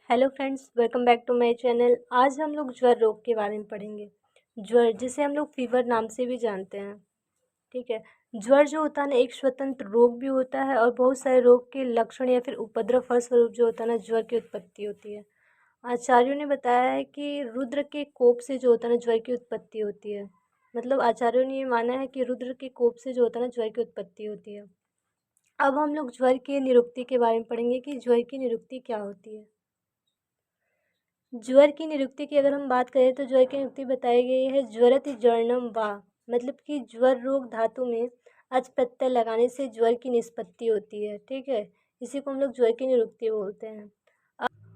Hello friends, welcome back to my channel. आज हम लोग ज्वर रोग के बारे में पढ़ेंगे। ज्वर जिसे हम लोग फीवर नाम से भी जानते हैं। ठीक है। ज्वर जो होता है ना, एक स्वतंत्र रोग भी होता है और बहुत सारे रोग के लक्षण या फिर उपद्रव फलस्वरूप जो होता है ना, ज्वर की उत्पत्ति होती है। आचार्यों ने बताया है कि रुद्र के कोप से जो होता है ना, ज्वर की उत्पत्ति होती है। मतलब आचार्यों ने ये माना है कि रुद्र के कोप से जो होता है ना, ज्वर की उत्पत्ति होती है। अब हम लोग ज्वर की निरुक्ति के बारे में पढ़ेंगे कि ज्वर की निरुक्ति क्या होती है। ज्वर की निरुक्ति की अगर हम बात करें तो ज्वर की निरुक्ति बताई गई है ज्वरति ज्वरनम वा, मतलब कि ज्वर रोग धातु में अच प्रत्यय लगाने से ज्वर की निष्पत्ति होती है। ठीक है, इसी को हम लोग ज्वर की निरुक्ति बोलते हैं।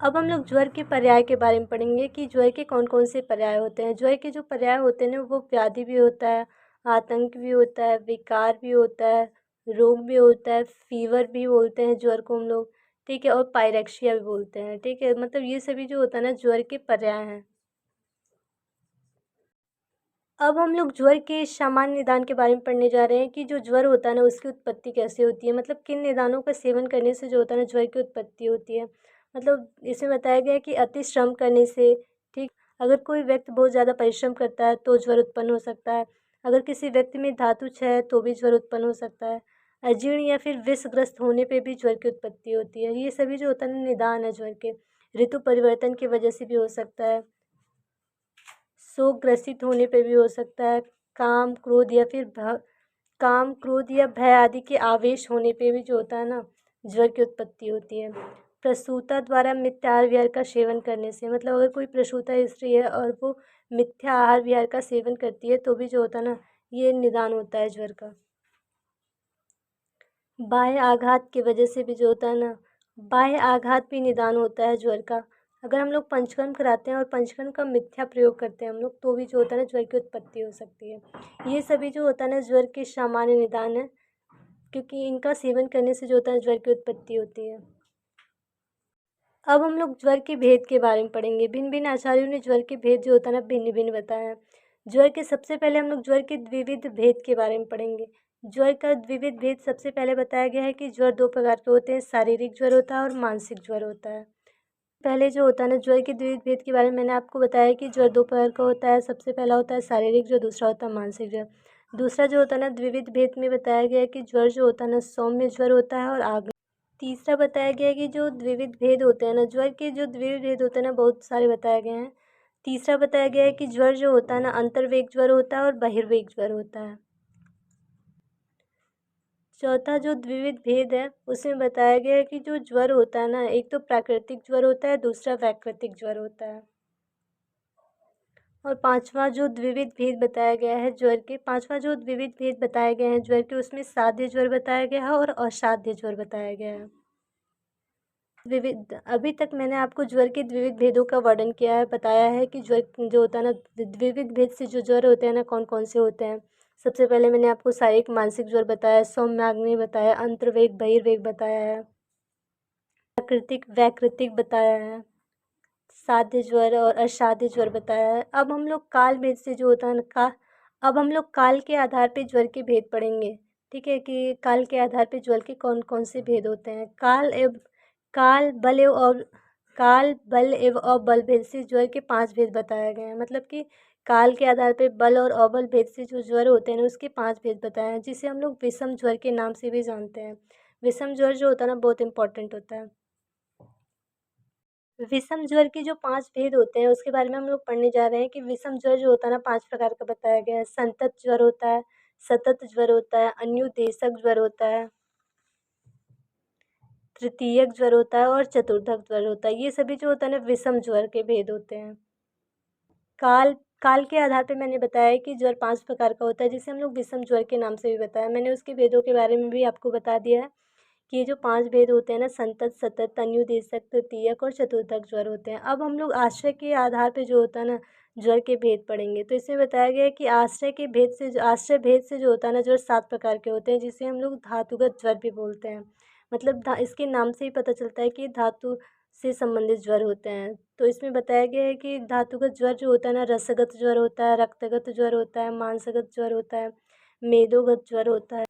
अब हम लोग ज्वर के पर्याय के बारे में पढ़ेंगे कि ज्वर के कौन कौन से पर्याय होते हैं। ज्वर के जो पर्याय होते हैं ना, वो व्याधि भी होता है, आतंक भी होता है, विकार भी होता है, रोग भी होता है, फीवर भी बोलते हैं ज्वर को हम लोग। ठीक है, और पायरेक्सिया भी बोलते हैं। ठीक है, मतलब ये सभी जो होता है ना, ज्वर के पर्याय हैं। अब हम लोग ज्वर के सामान्य निदान के बारे में पढ़ने जा रहे हैं कि जो ज्वर होता है ना, उसकी उत्पत्ति कैसे होती है। मतलब किन निदानों का सेवन करने से जो होता है ना, ज्वर की उत्पत्ति होती है। मतलब इसमें बताया गया है कि अति श्रम करने से, ठीक, अगर कोई व्यक्ति बहुत ज़्यादा परिश्रम करता है तो ज्वर उत्पन्न हो सकता है। अगर किसी व्यक्ति में धातु क्षय है तो भी ज्वर उत्पन्न हो सकता है। अजीर्ण या फिर विषग्रस्त होने पे भी ज्वर की उत्पत्ति होती है। ये सभी जो होता है ना, निदान है ज्वर के। ऋतु परिवर्तन की वजह से भी हो सकता है, शोक ग्रसित होने पे भी हो सकता है, काम क्रोध या भय आदि के आवेश होने पे भी जो होता है ना, ज्वर की उत्पत्ति होती है। प्रसूता द्वारा मिथ्या आहार विहार का सेवन करने से, मतलब अगर कोई प्रसूता स्त्री है और वो मिथ्या आहार विहार का सेवन करती है तो भी जो होता है ना, ये निदान होता है ज्वर का। बाह्य आघात की वजह से भी जो होता है ना, बाह्य आघात भी निदान होता है ज्वर का। अगर हम लोग पंचकर्म कराते हैं और पंचकर्म का मिथ्या प्रयोग करते हैं हम लोग, तो भी जो होता है ना, ज्वर की उत्पत्ति हो सकती है। ये सभी जो होता है ना, ज्वर के सामान्य निदान है, क्योंकि इनका सेवन करने से जो होता है, ज्वर की उत्पत्ति होती है। अब हम लोग ज्वर के भेद के बारे में पढ़ेंगे। भिन्न भिन्न आचार्यों ने ज्वर के भेद जो होता है ना, भिन्न भिन्न बताया है। ज्वर के सबसे पहले हम लोग ज्वर के द्विविध भेद के बारे में पढ़ेंगे। ज्वर का द्विविध भेद सबसे पहले बताया गया है कि ज्वर दो प्रकार के होते हैं, शारीरिक ज्वर होता है और मानसिक ज्वर होता है। पहले जो होता है ना, ज्वर के द्विविध भेद के बारे में मैंने आपको बताया कि ज्वर दो प्रकार का होता है। सबसे पहला होता है शारीरिक ज्वर, दूसरा होता है मानसिक ज्वर। दूसरा जो होता है ना, द्विविध भेद में बताया गया है कि ज्वर जो होता है ना, सौम्य ज्वर होता है और आग्नेय। तीसरा बताया गया है कि जो द्विविध भेद होते हैं ना, ज्वर के जो द्विविध भेद होते हैं ना, बहुत सारे बताए गए हैं। तीसरा बताया गया है कि ज्वर जो होता है ना, अंतर्वेग ज्वर होता है और बहिर्वेग ज्वर होता है। चौथा जो द्विविध भेद है, उसमें बताया गया है कि जो ज्वर होता है ना, एक तो प्राकृतिक ज्वर होता है, दूसरा वैकृतिक ज्वर होता है। और पांचवा जो द्विविध भेद बताए गए हैं ज्वर के, उसमें साध्य ज्वर बताया गया है और असाध्य ज्वर बताया गया है। अभी तक मैंने आपको ज्वर के द्विविध भेदों का वर्णन किया है, बताया है कि ज्वर जो होता है ना, द्विविध भेद से जो ज्वर होते हैं ना, कौन कौन से होते हैं। सबसे पहले मैंने आपको शारीरिक मानसिक ज्वर बताया, सौम्य आग्नेय बताया, अंतर्वेग बहिर्वेग बताया है, प्राकृतिक वैकृतिक बताया है, साध्य ज्वर और असाध्य ज्वर बताया है। अब हम लोग काल भेद से जो होता है ना, अब हम लोग काल के आधार पे ज्वर के भेद पढ़ेंगे। ठीक है, कि काल के आधार पे ज्वर के कौन कौन से भेद होते हैं। काल बल एवं अबल भेद से ज्वर के 5 भेद बताए गए हैं। मतलब कि काल के आधार पे बल और अबल भेद से जो ज्वर होते हैं ना, उसके 5 भेद बताए हैं, जिसे हम लोग विषम ज्वर के नाम से भी जानते हैं। विषम ज्वर जो होता है ना, बहुत इंपॉर्टेंट होता है। विषम ज्वर के जो 5 भेद होते हैं, उसके बारे में हम लोग पढ़ने जा रहे हैं कि विषम ज्वर जो होता है ना, 5 प्रकार का बताया गया है। संतत ज्वर होता है, सतत ज्वर होता है, अन्युदेशक ज्वर होता है, तृतीयक ज्वर होता है और चतुर्थक ज्वर होता है। ये सभी जो होता है ना, विषम ज्वर के भेद होते हैं। काल काल के आधार पे मैंने बताया कि ज्वर 5 प्रकार का होता है, जिसे हम लोग विषम ज्वर के नाम से भी बताया। मैंने उसके भेदों के बारे में भी आपको बता दिया है कि ये जो 5 भेद होते हैं ना, संतत, सतत, अन्युदेशक, तृतीयक और चतुर्थक ज्वर होते हैं। अब हम लोग आश्रय के आधार पे जो होता है ना, ज्वर के भेद पढ़ेंगे। तो इसमें बताया गया है कि आश्रय भेद से जो होता है ना, ज्वर 7 प्रकार के होते हैं, जिसे हम लोग धातुगत ज्वर भी बोलते हैं। मतलब इसके नाम से ही पता चलता है कि धातु से संबंधित ज्वर होते हैं। तो इसमें बताया गया है कि धातुगत ज्वर जो होता है ना, रसगत ज्वर होता है, रक्तगत ज्वर होता है, मांसगत ज्वर होता है, मेदोगत ज्वर होता है,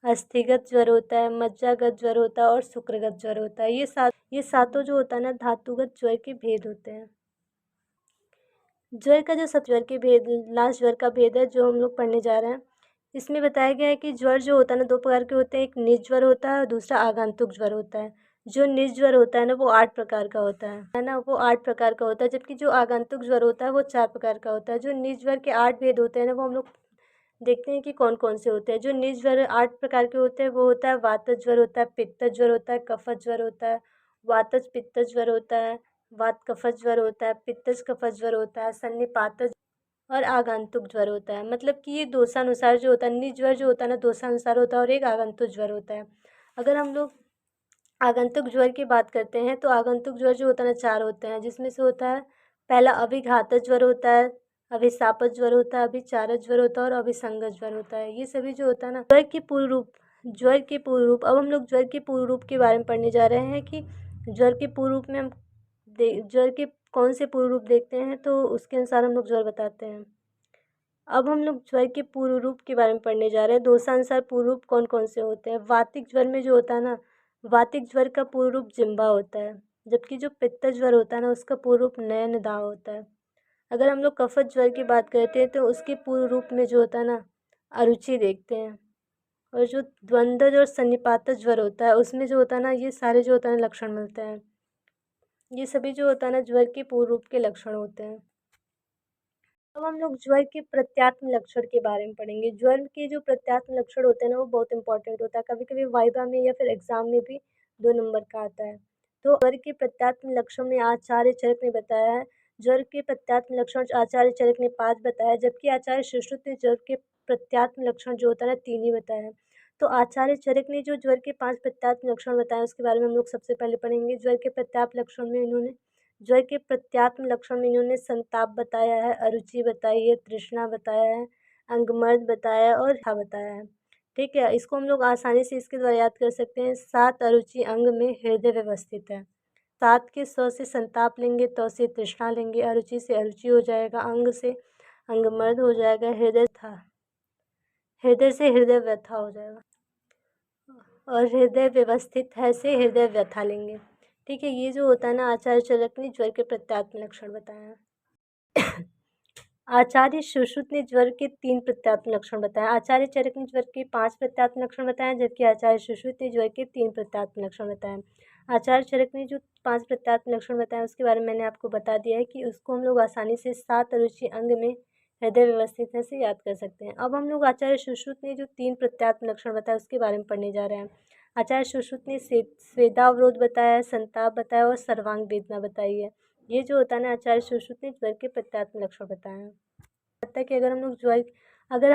अस्थिगत ज्वर होता है, मज्जागत ज्वर होता है और शुक्रगत ज्वर होता है। ये सातों जो होता है ना धातुगत ज्वर के भेद होते हैं। ज्वर का जो सब ज्वर के भेद लास्ट ज्वर का भेद है जो हम लोग पढ़ने जा रहे हैं, इसमें बताया गया है कि ज्वर जो होता है ना दो प्रकार के होते हैं, एक निज ज्वर होता है और दूसरा आगंतुक ज्वर होता है। जो निज ज्वर होता है ना वो 8 प्रकार का होता है ना, वो 8 प्रकार का होता है, जबकि जो आगंतुक ज्वर होता है वो 4 प्रकार का होता है। जो निज ज्वर के 8 भेद होते हैं ना वो हम लोग देखते हैं कि कौन कौन से होते हैं। जो निज ज्वर 8 प्रकार के होते हैं वो होता है वातज ज्वर होता है, पित्तज ज्वर होता है, कफज ज्वर होता है, वातज पित्तज ज्वर होता है, वात कफज ज्वर होता है, पित्तज कफज ज्वर होता है, सन्निपातज और आगंतुक ज्वर होता है। मतलब कि ये दोषानुसार जो होता है, निज ज्वर जो होता है ना दोषानुसार होता है और एक आगंतुक ज्वर होता है। अगर हम लोग आगंतुक ज्वर की बात करते हैं तो आगंतुक ज्वर जो होता है ना 4 होते हैं, जिसमें से होता है पहला अभिघातज ज्वर होता है, अभिशापज ज्वर होता है, अभिचारज ज्वर होता है और अभिसंगत ज्वर होता है। ये सभी जो होता है ना ज्वर के पूर्व रूप। अब हम लोग ज्वर के पूर्व रूप के बारे में पढ़ने जा रहे हैं कि ज्वर के पूर्व रूप में हम ज्वर के कौन से पूर्व रूप देखते हैं तो उसके अनुसार हम लोग ज्वर बताते हैं। अब हम लोग ज्वर के पूर्व रूप के बारे में पढ़ने जा रहे हैं। दोषानुसार पूर्व रूप कौन कौन से होते हैं। वातिक ज्वर में जो होता है ना, वातिक ज्वर का पूर्व रूप जिह्वा होता है, जबकि जो पित्त ज्वर होता है ना उसका पूर्व रूप नयन दाह होता है। अगर हम लोग कफत ज्वर की बात करते हैं तो उसके पूर्व रूप में जो होता है ना अरुचि देखते हैं। और जो द्वंद्वज और सन्निपातज ज्वर होता है उसमें जो होता है ना ये सारे जो होता है ना लक्षण मिलते हैं। ये सभी जो होता है ना ज्वर के पूर्व रूप के लक्षण होते हैं। अब हम लोग ज्वर के प्रत्यात्म लक्षण के बारे में पढ़ेंगे। ज्वर के जो प्रत्यात्म लक्षण होते हैं ना वो बहुत इंपॉर्टेंट होता है। कभी कभी वाइवा में या फिर एग्जाम में भी 2 नंबर का आता है। तो ज्वर के प्रत्यात्म लक्षण में आचार्य चरक ने बताया है। ज्वर के प्रत्यात्म लक्षण आचार्य चरक ने 5 बताया, जबकि आचार्य सुश्रुत ने ज्वर के प्रत्यात्म लक्षण जो होता है ना 3 ही बताया है। तो आचार्य चरक ने जो ज्वर के 5 प्रत्यात्म लक्षण बताए उसके बारे में हम लोग सबसे पहले पढ़ेंगे। ज्वर के प्रत्यात्म लक्षण में इन्होंने ज्वर के प्रत्यात्म लक्षण में इन्होंने संताप बताया है, अरुचि बताई है, तृष्णा बताया है, अंगमर्द बताया है और बताया है। ठीक है, इसको हम लोग आसानी से इसके द्वारा याद कर सकते हैं। 7 अरुचि अंग में हृदय व्यवस्थित है। 7 के स से संताप लेंगे, त से तृष्णा लेंगे, अरुचि से अरुचि हो जाएगा, अंग से अंगमर्द हो जाएगा, हृदय से हृदय व्यथा हो जाएगा और हृदय व्यवस्थित है से हृदय व्यथा लेंगे। ठीक है, ये जो होता है ना आचार्य चरक ने ज्वर के प्रत्यात्म लक्षण बताया है। आचार्य सुश्रुत ने ज्वर के 3 प्रत्यात्म लक्षण बताए। आचार्य चरक ने ज्वर के 5 प्रत्यात्म लक्षण बताए, जबकि आचार्य सुश्रुत ने ज्वर के 3 प्रत्यात्म लक्षण बताए। आचार्य चरक ने जो 5 प्रत्यात्म लक्षण बताए उसके बारे में मैंने आपको बता दिया है कि उसको हम लोग आसानी से 7 अरुचि अंग में हृदय व्यवस्थित है से याद कर सकते हैं। अब हम लोग आचार्य सुश्रुत ने जो 3 प्रत्यात्म लक्षण बताए उसके बारे में पढ़ने जा रहे हैं। आचार्य सुश्रुत ने स्वेदावरोध बताया, संताप बताया और सर्वांग वेदना बताई है। ये जो होता है ना आचार्य सुश्रुत ने ज्वर के प्रत्यात्म लक्षण बताए हैं। कि अगर हम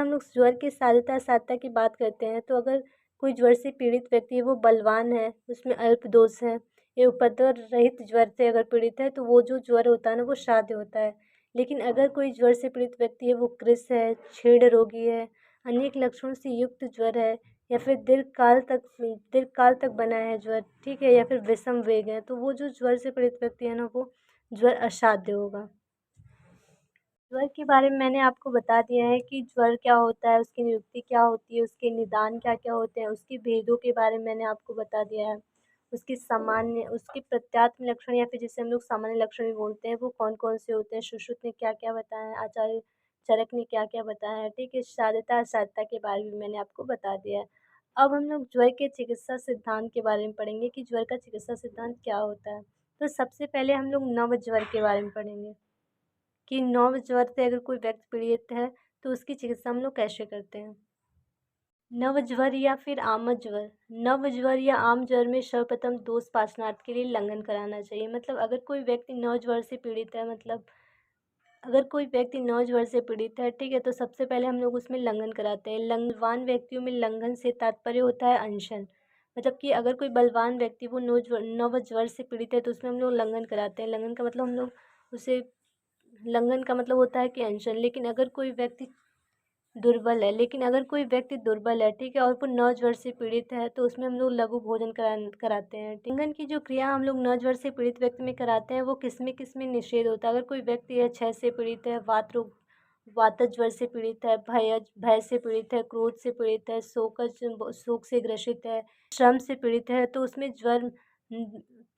लोग ज्वर की साध्यता की बात करते हैं तो अगर कोई ज्वर से पीड़ित व्यक्ति है वो बलवान है, उसमें अल्प दोष है, ये उपद्रव रहित ज्वर से अगर पीड़ित है तो वो जो ज्वर होता है ना वो साध्य होता है। लेकिन अगर कोई ज्वर से पीड़ित व्यक्ति है वो कृश है, छीड़ रोगी है, अनेक लक्षणों से युक्त ज्वर है या फिर दीर्घकाल तक बना है ज्वर, ठीक है, या फिर विषम वेग है, तो वो जो ज्वर से पीड़ित व्यक्ति है ना वो ज्वर असाध्य होगा। ज्वर के बारे में मैंने आपको बता दिया है कि ज्वर क्या होता है, उसकी नियुक्ति क्या होती है, उसके निदान क्या क्या होते हैं, उसके भेदों के बारे में मैंने आपको बता दिया है। उसके प्रत्यात्म लक्षण या फिर जिसे हम लोग सामान्य लक्षण भी बोलते हैं वो कौन कौन से होते हैं, सुश्रुत ने क्या क्या बताया है, आचार्य चरक ने क्या क्या बताया है। ठीक है, साध्यता असाध्यता के बारे में मैंने आपको बता दिया है। अब हम लोग ज्वर के चिकित्सा सिद्धांत के बारे में पढ़ेंगे कि ज्वर का चिकित्सा सिद्धांत क्या होता है। तो सबसे पहले हम लोग नव ज्वर के बारे में पढ़ेंगे कि नव ज्वर से अगर कोई व्यक्ति पीड़ित है तो उसकी चिकित्सा हम लोग कैसे करते हैं। नव ज्वर या फिर आम ज्वर। नव ज्वर या आम ज्वर में सर्वप्रथम दोष पाशनार्थ के लिए लंघन कराना चाहिए। मतलब अगर कोई व्यक्ति नव ज्वर से पीड़ित है, मतलब अगर कोई व्यक्ति नव ज्वर से पीड़ित है, ठीक है, तो सबसे पहले हम लोग उसमें लंघन कराते हैं। बलवान व्यक्तियों में लंघन से तात्पर्य होता है अनशन। मतलब कि अगर कोई बलवान व्यक्ति वो नव ज्वर से पीड़ित है तो उसमें हम लोग लंघन कराते हैं। लंघन का मतलब हम लोग उसे लंघन का मतलब होता है कि अनशन। लेकिन अगर कोई व्यक्ति दुर्बल है, ठीक है, और वो नव ज्वर से पीड़ित है तो उसमें हम लोग लघु भोजन कराते हैं। लंघन की जो क्रिया हम लोग नव ज्वर से पीड़ित व्यक्ति में कराते हैं वो किस में निषेध होता है। अगर कोई व्यक्ति है क्षय से पीड़ित है, वातज ज्वर से पीड़ित है, भय से पीड़ित है, क्रोध से पीड़ित है, शोक से ग्रसित है, श्रम से पीड़ित है, तो उसमें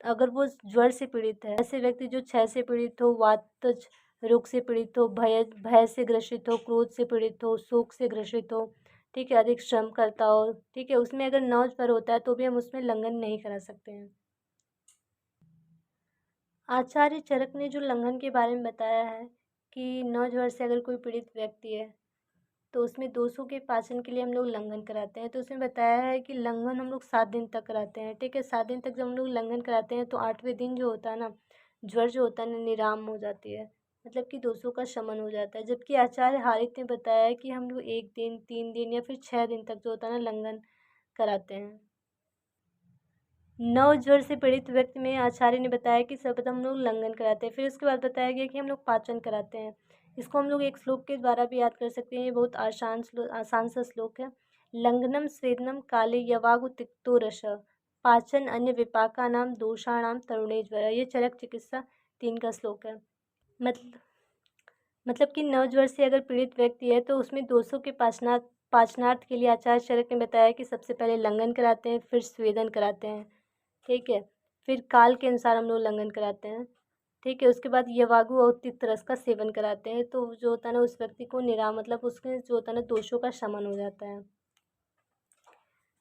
अगर वो ज्वर से पीड़ित है, ऐसे व्यक्ति जो क्षय से पीड़ित हो, वातज रोग से पीड़ित हो, भय भय से ग्रसित हो, क्रोध से पीड़ित हो, शोक से ग्रसित हो, ठीक है, अधिक श्रम करता हो, ठीक है, उसमें अगर नौ ज्वर होता है तो भी हम उसमें लंघन नहीं करा सकते हैं। आचार्य चरक ने जो लंघन के बारे में बताया है कि नौ ज्वर से अगर कोई पीड़ित व्यक्ति है तो उसमें दोषों के पाचन के लिए हम लोग लंघन कराते हैं। तो उसमें बताया है कि लंघन हम लोग 7 दिन तक कराते हैं, ठीक है। 7 दिन तक जब हम लोग लंघन कराते हैं तो 8वें दिन जो होता है ना, ज्वर जो होता है ना, निराम हो जाती है, मतलब कि दोषों का शमन हो जाता है। जबकि आचार्य हारित ने बताया है कि हम लोग 1 दिन, 3 दिन या फिर 6 दिन तक जो होता है ना, लंघन कराते हैं। नौ ज्वर से पीड़ित व्यक्ति में आचार्य ने बताया कि सर्वप्रथम हम लोग लंघन कराते हैं, फिर उसके बाद बताया गया कि हम लोग पाचन कराते हैं। इसको हम लोग एक श्लोक के द्वारा भी याद कर सकते हैं, ये बहुत आसान सा श्लोक है। लंघनम स्वेदनम काले यवागु तिक्तो रस पाचन अन्य विपाका नाम दोषाणाम तरुणे ज्वर। ये चरक चिकित्सा 3 का श्लोक है। मतलब कि नौ ज्वर से अगर पीड़ित व्यक्ति है तो उसमें दोषों के पाचनार्थ के लिए आचार्य चरक ने बताया कि सबसे पहले लंघन कराते हैं, फिर स्वेदन कराते हैं, ठीक है, फिर काल के अनुसार हम लोग लंघन कराते हैं, ठीक है, उसके बाद यवागु और तिक्त रस का सेवन कराते हैं, तो जो होता है ना, उस व्यक्ति को मतलब उसके जो होता है ना, दोषों का शमन हो जाता है।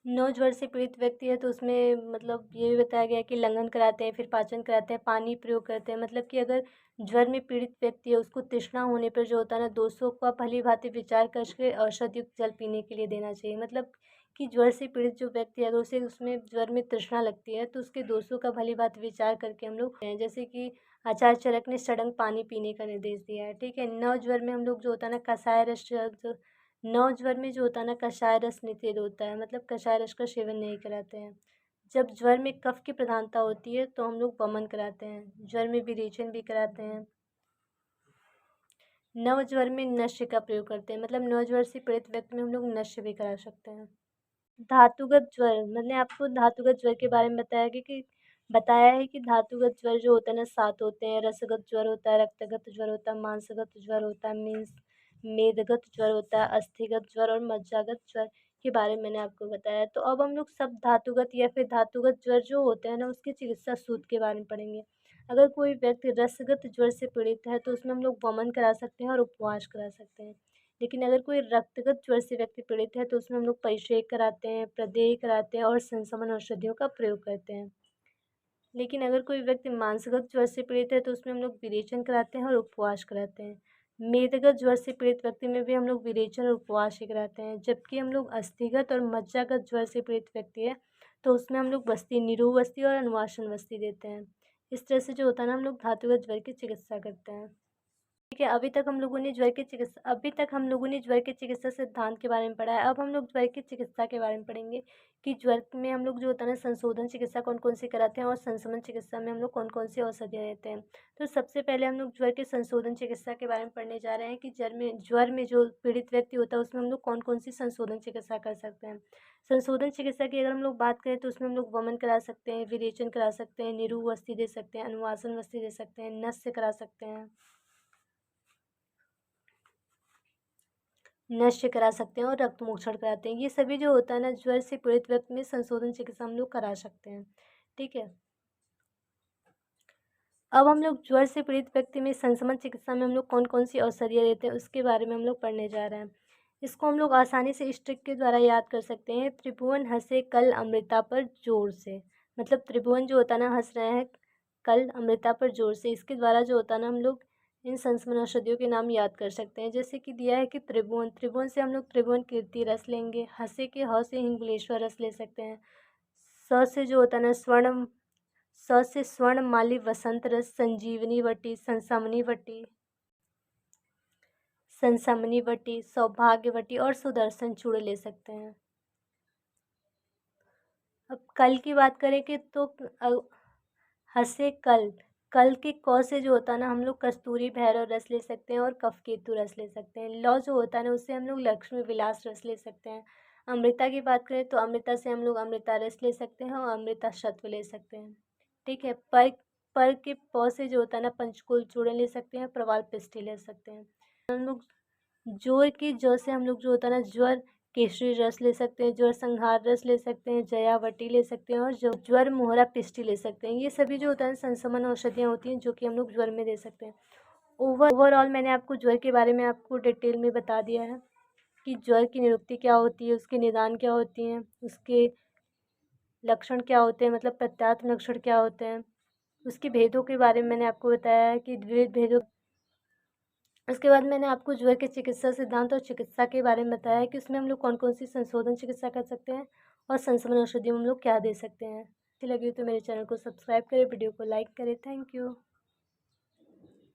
नौ ज्वर से पीड़ित व्यक्ति है तो उसमें मतलब ये भी बताया गया है कि लंघन कराते हैं, फिर पाचन कराते हैं, पानी प्रयोग करते हैं। मतलब कि अगर ज्वर में पीड़ित व्यक्ति है उसको तृष्णा होने पर जो होता है ना, दोषों का भली भांति विचार करके औषध युक्त जल पीने के लिए देना चाहिए। मतलब कि ज्वर से पीड़ित जो व्यक्ति है अगर उसे उसमें ज्वर में तृष्णा लगती है तो उसके दोषों का भली भांति विचार करके हम लोग जैसे कि आचार्य चरक ने सड़ंग पानी पीने का निर्देश दिया है, ठीक है। नौ ज्वर में हम लोग जो होता है ना, कषाय रस नौ ज्वर में जो होता है ना, कषाय रस निषेध होता है, मतलब कषाय रस का सेवन नहीं कराते हैं। जब ज्वर में कफ की प्रधानता होती है तो हम लोग वमन कराते हैं, ज्वर में विरेचन भी कराते हैं। नव ज्वर में नस्य का प्रयोग करते हैं, मतलब नव ज्वर से पीड़ित व्यक्ति में हम लोग नस्य भी करा सकते हैं। धातुगत ज्वर, मैंने आपको धातुगत ज्वर के बारे में बताया है कि धातुगत ज्वर जो होता है ना, 7 होते हैं। रसगत ज्वर होता है, रक्तगत ज्वर होता है, मांसगत ज्वर होता है, मीन्स मेदगत ज्वर होता है, अस्थिगत ज्वर और मज्जागत ज्वर के बारे में मैंने आपको बताया। तो अब हम लोग सब धातुगत या फिर धातुगत ज्वर जो होते हैं ना, उसके चिकित्सा सूत्र के बारे में पढ़ेंगे। अगर कोई व्यक्ति रसगत ज्वर से पीड़ित है तो उसमें हम लोग वमन करा सकते हैं और उपवास करा सकते हैं। लेकिन अगर कोई रक्तगत ज्वर से व्यक्ति पीड़ित है तो उसमें हम लोग परिषेक कराते हैं, प्रदेय कराते हैं और संशमन औषधियों का प्रयोग करते हैं। लेकिन अगर कोई व्यक्ति मांसगत ज्वर से पीड़ित है तो उसमें हम लोग विरेचन कराते हैं और उपवास कराते हैं। मेदगत ज्वर से पीड़ित व्यक्ति में भी हम लोग विरेचन और उपवास ही कराते हैं। जबकि हम लोग अस्थिगत और मज्जागत ज्वर से पीड़ित व्यक्ति है तो उसमें हम लोग बस्ती, निरोग बस्ती और अनुवासन बस्ती देते हैं। इस तरह से जो होता है ना, हम लोग धातुगत ज्वर की चिकित्सा करते हैं। ठीक है, अभी तक हम लोगों ने ज्वर के चिकित्सा सिद्धांत के बारे में पढ़ा है। अब हम लोग ज्वर की चिकित्सा के बारे में पढ़ेंगे कि ज्वर में हम लोग जो होता है ना, संशोधन चिकित्सा कौन कौन सी कराते हैं और संशमन चिकित्सा में हम लोग कौन कौन सी औषधियाँ देते हैं। तो सबसे पहले हम लोग ज्वर के संशोधन चिकित्सा के बारे में पढ़ने जा रहे हैं कि ज्वर में जो पीड़ित व्यक्ति होता है उसमें हम लोग कौन कौन सी संशोधन चिकित्सा कर सकते हैं। संशोधन चिकित्सा की अगर हम लोग बात करें तो उसमें हम लोग वमन करा सकते हैं, विरेचन करा सकते हैं, निरूह अस्थि दे सकते हैं, अनुवासन अस्थि दे सकते हैं, नस्य करा सकते हैं, नश्य करा सकते हैं और रक्त मोक्षण कराते हैं। ये सभी जो होता है ना, ज्वर से पीड़ित व्यक्ति में संशोधन चिकित्सा हम लोग करा सकते हैं, ठीक है। अब हम लोग ज्वर से पीड़ित व्यक्ति में संशमन चिकित्सा में हम लोग कौन कौन सी औषधियाँ देते हैं उसके बारे में हम लोग पढ़ने जा रहे हैं। इसको हम लोग आसानी से इस ट्रिक के द्वारा याद कर सकते हैं। त्रिभुवन हंसे कल अमृता पर जोर से, मतलब त्रिभुवन जो होता है ना, हंस रहे हैं कल अमृता पर जोर से, इसके द्वारा जो होता है ना, हम लोग इन संशमन औषधियों के नाम याद कर सकते हैं। जैसे कि दिया है कि त्रिभुवन, त्रिभुवन से हम लोग त्रिभुवन कीर्ति रस लेंगे। हंसे के ह से हिंगलेश्वर रस ले सकते हैं। स से जो होता है ना, स्वर्ण माली वसंत रस, संसमनी वटी, सौभाग्यवटी और सुदर्शन चूर्ण ले सकते हैं। अब कल की बात करें कि तो हंसे कल, कल के क से जो होता है ना, हम लोग कस्तूरी भैरव रस ले सकते हैं और कफकेतु रस ले सकते हैं। लौ जो होता है ना, उससे हम लोग लक्ष्मी विलास रस ले सकते हैं। अमृता की बात करें तो अमृता से हम लोग अमृता रस ले सकते हैं और अमृता सत्व ले सकते हैं, ठीक है। पर के प से जो होता है ना, पंचकुल चूर्ण ले सकते हैं, प्रवाल पिष्ठी ले सकते हैं। हम लोग ज्वर की ज से हम लोग जो होता है ना ज्वर केसरी रस ले सकते हैं, ज्वर संहार रस ले सकते हैं, जयावटी ले सकते हैं और जो ज्वर मोहरा पिष्टी ले सकते हैं। ये सभी जो होता है संशमन औषधियाँ होती हैं जो कि हम लोग ज्वर में दे सकते हैं। ओवरऑल मैंने आपको ज्वर के बारे में आपको डिटेल में बता दिया है कि ज्वर की निरुक्ति क्या होती है, उसके निदान क्या होती हैं, उसके लक्षण क्या होते हैं, मतलब प्रत्यात्म लक्षण क्या होते हैं, उसके भेदों के बारे में मैंने आपको बताया है कि विविध भेदों। उसके बाद मैंने आपको ज्वर के चिकित्सा सिद्धांत और चिकित्सा के बारे में बताया है कि उसमें हम लोग कौन कौन सी संशोधन चिकित्सा कर सकते हैं और संशमन औषधि में हम लोग क्या दे सकते हैं। अच्छी लगी हो तो मेरे चैनल को सब्सक्राइब करें, वीडियो को लाइक करें। Thank you.